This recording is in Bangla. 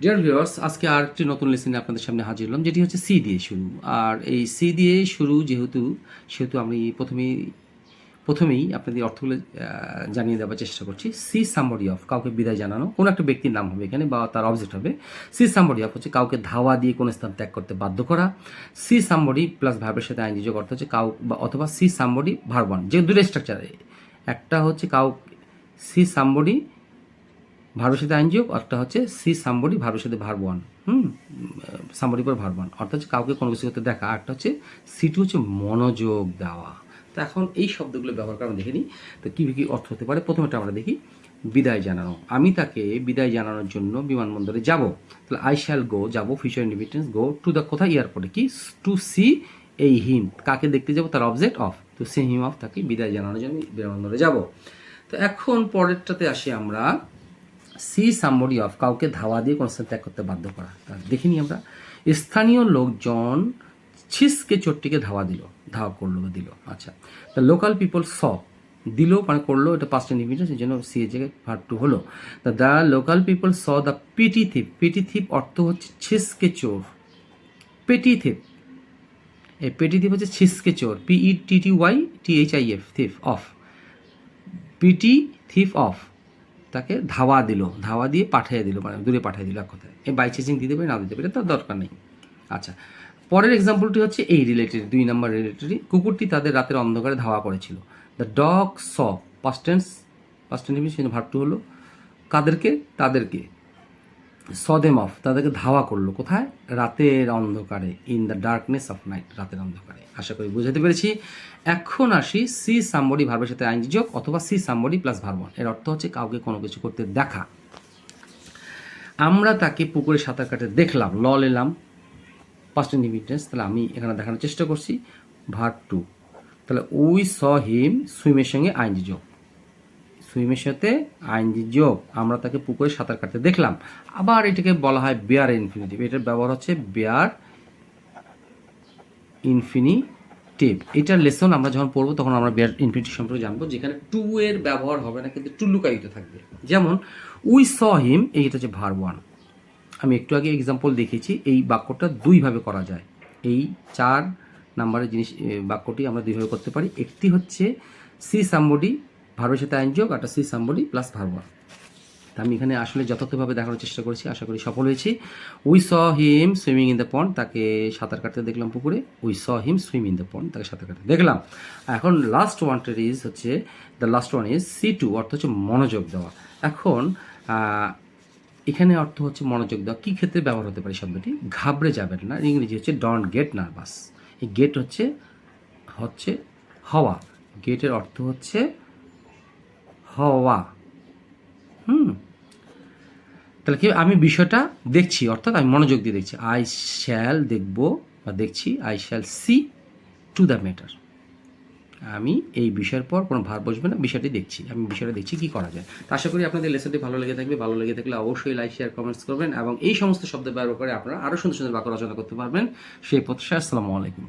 ডিয়ার ভিউয়ার্স, আজকে আর একটি নতুন লেসনে আপনাদের সামনে হাজির হলাম, যেটি হচ্ছে সি দিয়ে শুরু। আর এই সি দিয়ে শুরু সেহেতু আমি প্রথমেই আপনাদের অর্থগুলো জানিয়ে দেওয়ার চেষ্টা করছি। সি সামবডি অফ, কাউকে বিদায় জানানো, কোনো একটা ব্যক্তির নাম হবে এখানে বা তার অবজেক্ট হবে। সি সামবডি অফ হচ্ছে কাউকে ধাওয়া দিয়ে কোনো স্থান ত্যাগ করতে বাধ্য করা। সি সামবডি প্লাস ভার্বের সাথে আইনজি যোগ অর্থ হচ্ছে কাউ বা অথবা সি সামবডি ভার্ব ওয়ান, যে দুটো স্ট্রাকচার। একটা হচ্ছে সি সামবডি ভার্বের সাথে আইনযোগ, একটা হচ্ছে সি সামবডি ভার্বের সাথে ভার্ব ওয়ান। সামবডি পর ভার্ব ওয়ান, অর্থাৎ হচ্ছে কাউকে কোনো কিছু করতে দেখা। একটা হচ্ছে সিটু হচ্ছে মনোযোগ দেওয়া। তো এখন এই শব্দগুলো ব্যবহার করে আমরা দেখে নিই তো কী কী অর্থ হতে পারে। প্রথমটা আমরা দেখি বিদায় জানানো। আমি তাকে বিদায় জানানোর জন্য বিমানবন্দরে যাব। তাহলে আই শ্যাল গো, যাবো, future independence, go to the কোথায়, এয়ারপোর্টে। কি টু সি এই হিম, কাকে দেখতে যাব, তার object of, to see him off, তাকে বিদায় জানানোর জন্য বিমানবন্দরে যাব। তো এখন পরেরটাতে আসি আমরা, সি সামবডি অফ, কাউকে ধাওয়া দিয়ে কোনো স্থান ত্যাগ করতে বাধ্য করা। দেখিনি আমরা, স্থানীয় লোকজন ছিসকে চোরটিকে ধাওয়া করলো বা দিল। আচ্ছা, দ্য লোকাল পিপল স, দিল মানে করলো, এটা পাস্ট ইনডিফিনিট, এই জন্য সি এর জায়গায় ভার্ব টু হলো। The local people saw the petty thief. Petty thief অর্থ হচ্ছে ছিসকে চোর। পেটি থিপ, এই পেটি থিপ হচ্ছে ছিসকে চোর, PETTYTHIF, thief off, petty thief off, তাকে ধাওয়া দিয়ে পাঠিয়ে দিল, মানে দূরে পাঠিয়ে দিল। এক কথায় এই বাই চেজিং দিতে পারে, না দিতে পারে, তার দরকার নেই। আচ্ছা, পরের এক্সাম্পলটি হচ্ছে এই রিলেটেড, 2 নম্বর রিলেটেডই। কুকুরটি তাদের রাতের অন্ধকারে ধাওয়া করেছিল। The dog saw, past tense কিন্তু ভার্ব টু হলো। কাদেরকে, তাদেরকে। স দেম অফ, তাদেরকে ধাওয়া করলো, কোথায়, রাতের অন্ধকারে, in the darkness of night, রাতের অন্ধকারে। আশা করি বুঝাতে পেরেছি। এখন আসি সি সামবডি ভার্বের সাথে আইনজি যোগ অথবা see somebody plus verb one. এর অর্থ হচ্ছে কাউকে কোনো কিছু করতে দেখা। আমরা তাকে পুকুরে সাঁতার কাটতে দেখলাম, এলাম, পাস্ট ইনডিফিনিট। তাহলে আমি এখানে দেখানোর চেষ্টা করছি ভার্ব টু। তাহলে উই স হিম, সুইমের সঙ্গে আইনজি যোগ, সুইমের সাথে আইনজি যোগ, আমরা তাকে পুকুরে সাঁতার কাটতে দেখলাম। আবার এটাকে বলা হয় বেয়ার ইনফিনিটিভ, এটার ব্যবহার হচ্ছে বেয়ার ইনফিনিটিভ। এটার লেসন আমরা যখন পড়বো তখন আমরা বেয়ার ইনফিনিটিভ সম্পর্কে জানবো, যেখানে টু এর ব্যবহার হবে না, কিন্তু টু লুকায়িত থাকবে। যেমন উই স হিম, এইটা হচ্ছে ভার্ব ওয়ান। আমি একটু আগে এক্সাম্পল দেখিয়েছি, এই বাক্যটা দুইভাবে করা যায়। এই 4 নাম্বারের বাক্যটি আমরা দুইভাবে করতে পারি। একটি হচ্ছে সি সামবডি ভার্বের সাথে আইন যোগ, একটা see somebody plus verb one. আমি এখানে আসলে যথার্থভাবে দেখানোর চেষ্টা করেছি, আশা করি সফল হয়েছি। We saw him swimming in the pond, তাকে সাঁতার কাটতে দেখলাম পুকুরে। We saw him swim in the pond, তাকে সাঁতার কাটতে দেখলাম। এখন last one is see to, অর্থ হচ্ছে মনোযোগ দেওয়া। এখন এখানে অর্থ হচ্ছে মনোযোগ দেওয়া। কী ক্ষেত্রে ব্যবহার হতে পারে শব্দটি, ঘাবড়ে যাবেন না, ইংরেজি হচ্ছে ডোন্ট গেট নার্ভাস। এই গেট হচ্ছে হওয়া, গেটের অর্থ হচ্ছে হওয়া। তাহলে কি, আমি বিষয়টা দেখছি, অর্থাৎ আমি মনোযোগ দিয়ে দেখছি। আই শ্যাল, দেখবো বা দেখছি, I shall see to the matter. আমি এই বিষয়ের পর কোনো ভার বসবে না, বিষয়টি দেখছি, আমি বিষয়টা দেখছি কী করা যায়। তো আশা করি আপনাদের লেসনটি ভালো লেগে থাকবে। ভালো লেগে থাকলে অবশ্যই লাইক, শেয়ার, কমেন্টস করবেন এবং এই সমস্ত শব্দ ব্যবহার করে আপনারা আরও সুন্দর সুন্দর বাক্য রচনা করতে পারবেন। সেই প্রত্যাশায় আসসালামু আলাইকুম।